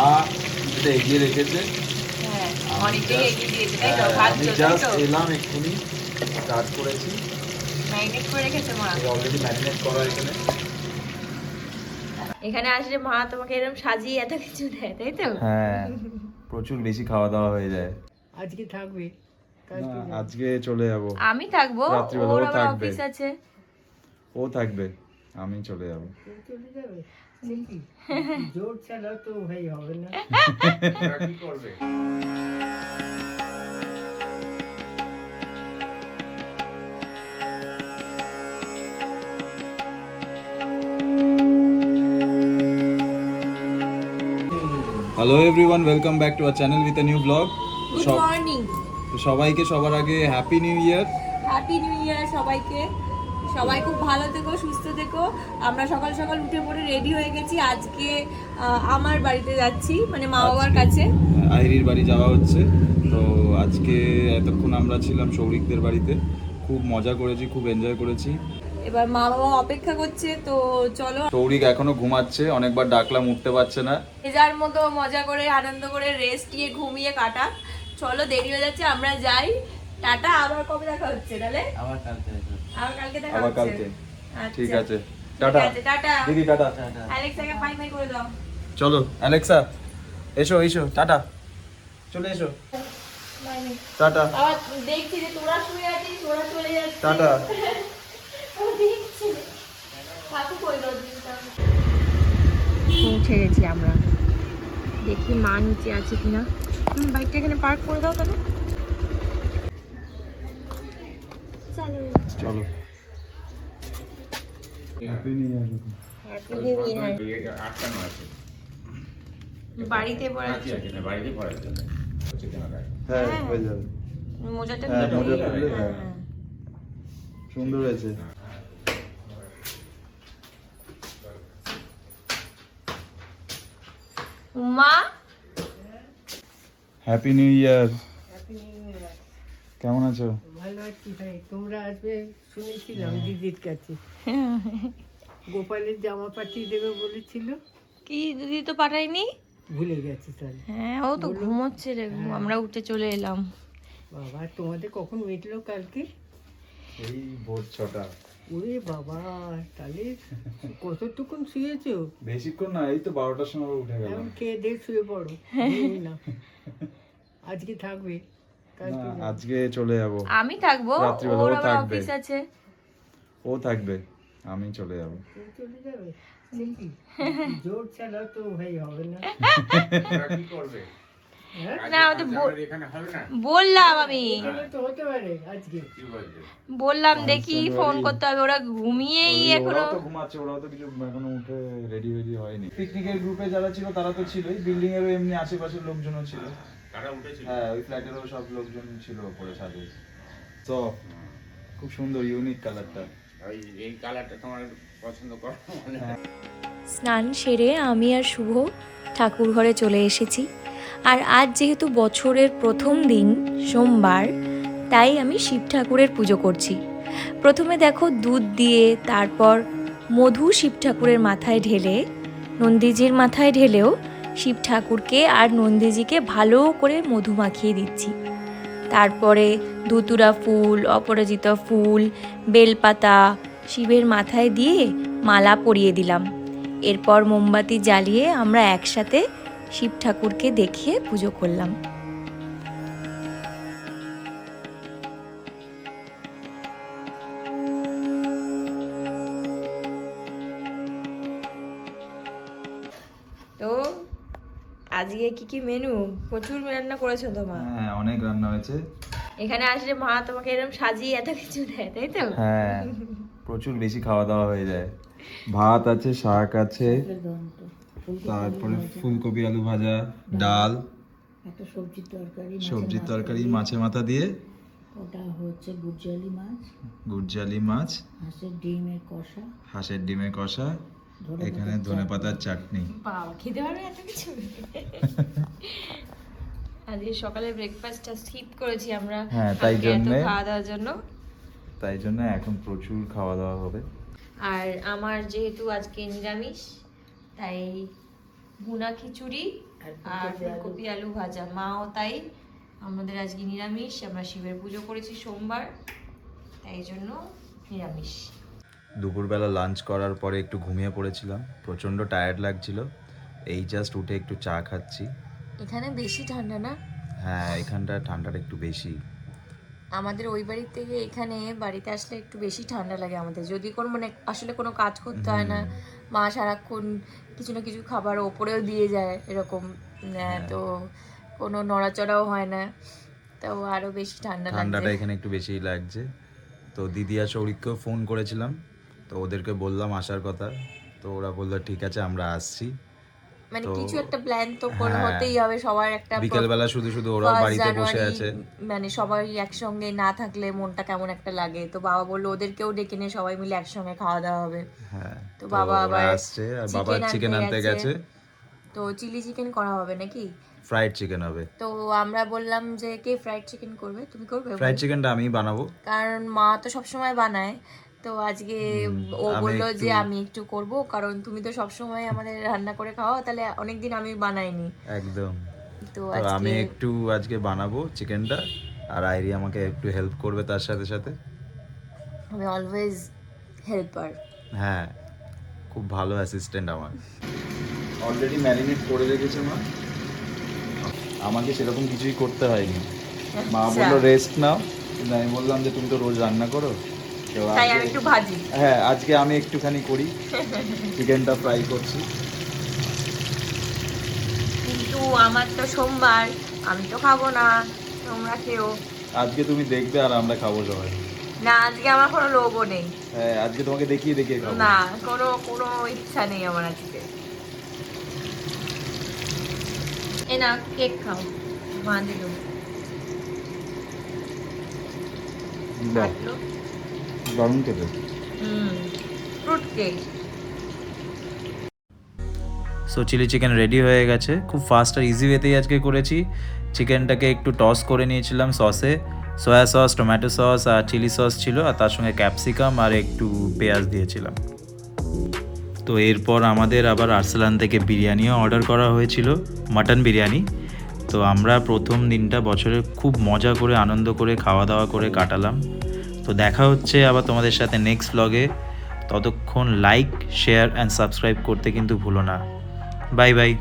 মা এটা এগিয়ে রেখেছে। অনেকটাই এগিয়ে দিয়েছে, তাই তো? ভাবছো, তাই জাস্ট তো? এলাম এক্ষুনি, স্টার্ট করেছি। ম্যারিনেট করে রেখেছে মা। অলরেডি ম্যারিনেট করা এখানে। এখানে আসলে মা তোমাকে এরকম সাজিয়ে এত কিছু দেয়, তাই তো? হ্যাঁ, প্রচুর বেশি খাওয়া দাওয়া হয়ে যায়। আজকে থাকবে, না, আজকে চলে যাব। আমি থাকবো, রাত্রিবেলা ওর ও আবার থাকবে। অফিস আছে। ও থাকবে, আমি চলে যাব। চলে যাবে। জোর ছাড়া তো ভাই হবে না। কি করবে? Hello everyone, welcome back to our channel with a new blog. Good morning, সবাইকে সবার আগে happy new year. Happy new year সবাইকে। সবাই খুব ভালো থেকো, সুস্থ থেকো। আমরা সকাল সকাল উঠে পড়ে রেডি হয়ে গেছি। আজকে আমার বাড়িতে যাচ্ছি, মানে মা বাবার কাছে। আহিরির বাড়ি যাওয়া হচ্ছে। তো আজকে এতক্ষণ আমরা ছিলাম সৌরিকদের বাড়িতে, খুব মজা করেছি, খুব এনজয় করেছি। এবার মা বাবা অপেক্ষা করছে, তো চলো। সৌরিক এখনো ঘুমাচ্ছে, অনেকবার ডাকলাম উঠতে পারছে না। যার মতো মজা করে আনন্দ করে রেস্ট নিয়ে ঘুমিয়ে কাটা। চলো, দেরি হয়ে যাচ্ছে, আমরা যাই। টাটা। আবার কবে দেখা হচ্ছে তাহলে? আবার কালকে দেখা আবার হচ্ছে। কালকে। আচ্ছা। ঠিক আছে, টাটা টাটা। দিদি, টাটা। অ্যালেক্সাকে বাই বাই করে দাও। চলো অ্যালেক্সা, এসো এসো, টাটা, চলে এসো, বাই বাই। টাটা আবার দেখছি যে তোরা শুয়ে আছিস, তোরা চলে যাচ্ছিস। টাটা। দেখছি কাকু কই দাও দিনটা। পৌঁছে গেছি আমরা। দেখি মা নিচে আছে কিনা। তুমি বাইকটা এখানে পার্ক করে দাও তাহলে। চলো। Happy new year. Happy new year. বাড়িতে পড়া হ্যাঁ, হয়ে যাবে। মোজাটা হ্যাঁ, নিয়ে মোজা নিই। খুললে, হ্যাঁ। হ্যাঁ। সুন্দর হয়েছে। Uma, happy new year. কেমন আছো? ভালো আছি ভাই, তোমরা আসবে শুনেছিলাম দিদির কাছে। গোপালের জামা পাঠিয়ে দেবে বলেছিল, কি দিদি তো পাঠায়নি। ভুলে গেছি তাহলে। হ্যাঁ, ও তো ঘুমোচ্ছে রে। আমরা উঠে চলে এলাম। বাবা, তোমাদের কখন মিটলো কালকে? এই ভোর 6টা। ওরে বাবা, তাহলে কতটুকুন শুয়েছো? বেশিক্ষণ না, এই তো 12টার সময় উঠে গেলাম। এখন খেয়ে দিয়ে শুয়ে পড়ো, ঘুমিয়ে নাও। আজকে থাকবে, কালকে না, যাবে। আজকে চলে যাব। আমি থাকবো, রাত্রিবেলা ওর ও আবার থাকবে। অফিস আছে। ও থাকবে, আমি চলে যাব। তুমি চলে যাবে। জোর ছাড়া তো ভাই হবে না। কি করবে? হ্যাঁ, না, ও তো বললাম আমি, এখানে তো হতে পারে আজকে। বললাম দেখি ফোন করতে হবে। ওরা ঘুমিয়েই এখনো। ওরাও তো ঘুমাচ্ছে, ওরাও তো কিছু এখনো উঠে রেডি হয়নি। পিকনিকের গ্রুপে যারা ছিল তারা তো ছিলই, বিল্ডিং এরও এমনি আশেপাশের লোকজনও ছিল। তারা উঠেছিল, হ্যাঁ, ওই ফ্ল্যাটেরও সব লোকজন ছিল উপরে ছাদে। তো খুব সুন্দর, ইউনিক কালারটা। এই কালারটা তোমার পছন্দ করো? স্নান সেরে আমি আর শুভ ঠাকুর ঘরে চলে এসেছি। আর আজ যেহেতু বছরের প্রথম দিন সোমবার, তাই আমি শিব ঠাকুরের পুজো করছি। প্রথমে দেখো দুধ দিয়ে, তারপর মধু শিব ঠাকুরের মাথায় ঢেলে, নন্দীজির মাথায় ঢেলেও শিব ঠাকুরকে আর নন্দীজিকে ভালো করে মধু মাখিয়ে দিচ্ছি। তারপরে ধুতুরা ফুল, অপরাজিতা ফুল, বেলপাতা শিবের মাথায় দিয়ে মালা পরিয়ে দিলাম। এরপর মোমবাতি জ্বালিয়ে আমরা একসাথে শিব ঠাকুরকে দেখিয়ে পুজো করলাম। তো আজকে কি কি মেনু? প্রচুর রান্না করেছো তোমার। হ্যাঁ, অনেক রান্না হয়েছে। এখানে আসলে মা তোমাকে এরকম সাজিয়ে এত কিছু দেয়, তাই তো? হ্যাঁ, প্রচুর বেশি খাওয়া দাওয়া হয়ে যায়। ভাত আছে, শাক আছে, তারপরে ফুলকপি আলু ভাজা, ডাল, একটা সবজির তরকারি মাছের মাথা দিয়ে, ওটা হচ্ছে গুড়জালি মাছ, হাঁসের ডিমের কষা, এখানে ধনেপাতার চাটনি। বাবা, খেতে পারবে এত কিছু? আজকে সকালে ব্রেকফাস্টটা স্কিপ করেছি আমরা। হ্যাঁ, তাই আজকে এত জন্যে। খাওয়া দাওয়ার জন্য। তাই জন্য এখন প্রচুর খাওয়া দাওয়া হবে। আর আমার যেহেতু আজকে নিরামিষ, তাই ভুনা খিচুড়ি আর ফুলকপি আলু ভাজা, মাও তাই। আমাদের আজকে নিরামিষ, আমরা শিবের পুজো করেছি সোমবার, তাই জন্য নিরামিষ। দুপুরবেলা লাঞ্চ করার পরে একটু ঘুমিয়ে পড়েছিলাম, প্রচণ্ড টায়ার্ড লাগছিল। এই জাস্ট উঠে একটু চা খাচ্ছি। এখানে বেশি ঠান্ডা না? হ্যাঁ, এখানটা ঠান্ডাটা একটু বেশি। আমাদের ওই বাড়ির থেকে এখানে বাড়িতে আসলে একটু বেশি ঠান্ডা লাগে আমাদের, যদি কোনো মানে আসলে কোনো কাজ করতে হয় না, মা সারাক্ষণ কিছু না কিছু খাবার ওপরেও দিয়ে যায় এরকম, তো কোনো নড়াচড়াও হয় না, তো আরো বেশি ঠান্ডাটা লাগছে। এখানে একটু বেশিই লাগছে। তো দিদি আর শৌরিককেও ফোন করেছিলাম, তো ওদেরকে বললাম আসার কথা, তো ওরা বললো ঠিক আছে আমরা আসছি। মানে তো কিছু একটা প্ল্যান তো হ্যাঁ, হতেই হবে সবার একটা। বিকেলবেলা শুধু শুধু ওরাও 1 বাড়িতে বসে জানুয়ারি আছে। মানে সবাই একসঙ্গে না থাকলে মনটা কেমন একটা লাগে, তো বাবা বললো ওদেরকেও ডেকে নিয়ে সবাই মিলে একসঙ্গে খাওয়া দাওয়া হবে। হ্যাঁ, তো বাবা ওরা আবার আসছে, আর বাবা চিকেন আনতে গেছে। তো চিলি চিকেন করা হবে নাকি? ফ্রাইড চিকেন হবে। তো আমরা বললাম যে কে ফ্রাইড চিকেন করবে? তুমি করবে? ফ্রাইড চিকেনটা আমি বানাবো, কারণ মা তো সবসময় বানায়, তো আজকে ও আমি বললো যে একটু- আমি একটু করব, কারণ তুমি তো সবসময় আমাদের রান্না করে খাওয়া, তাহলে অনেকদিন আমি বানাইনি, একদম। তো তো আমি আজকে একটু আজকে বানাবো চিকেনটা, আর আইরি আমাকে একটু হেল্প করবে তার সাথে সাথে। আমি অলওয়েজ হেল্পার। হ্যাঁ, খুব ভালো অ্যাসিস্ট্যান্ট আমার। অলরেডি ম্যারিনেট করে রেখেছে মা, আমাকে সেরকম কিছুই করতে হয়নি। মা বললো রেস্ট নাও, কিন্তু আমি বললাম যে তুমি তো রোজ রান্না করো, তো তাই আমি আজকে- একটু ভাজি। হ্যাঁ, আজকে আমি একটুখানি করি, চিকেনটা ফ্রাই করছি। কিন্তু আমার তো সোমবার, আমি তো খাবো না, তোমরা খেও। আজকে তুমি দেখবে আর আমরা খাবো সবাই। না, আজকে আমার কোনো লোভও নেই, হ্যাঁ, আজকে তোমাকে দেখিয়ে দেখিয়ে খাবো। না কোনো কোনো ইচ্ছা নেই আমার আজকে। এ না, কেক খাও, মা দিল। বাহ, দারুণ খেতে। Fruit cake. So chilli chicken ready হয়ে গেছে, খুব ফাস্ট আর ইজি ওয়েতেই আজকে করেছি। চিকেনটাকে একটু টস করে নিয়েছিলাম সসে, সয়া সস, টমেটো সস আর চিলি সস ছিল, আর তার সঙ্গে ক্যাপসিকাম আর একটু পেঁয়াজ দিয়েছিলাম। তো এরপর আমাদের আবার আরসালান থেকে বিরিয়ানিও অর্ডার করা হয়েছিল, মাটন বিরিয়ানি। তো আমরা প্রথম দিনটা বছরে খুব মজা করে আনন্দ করে খাওয়া দাওয়া করে কাটালাম। তো দেখা হচ্ছে আবার তোমাদের সাথে নেক্সট ব্লগে। ততক্ষণ লাইক, শেয়ার অ্যান্ড সাবস্ক্রাইব করতে কিন্তু ভুলো না। Bye bye.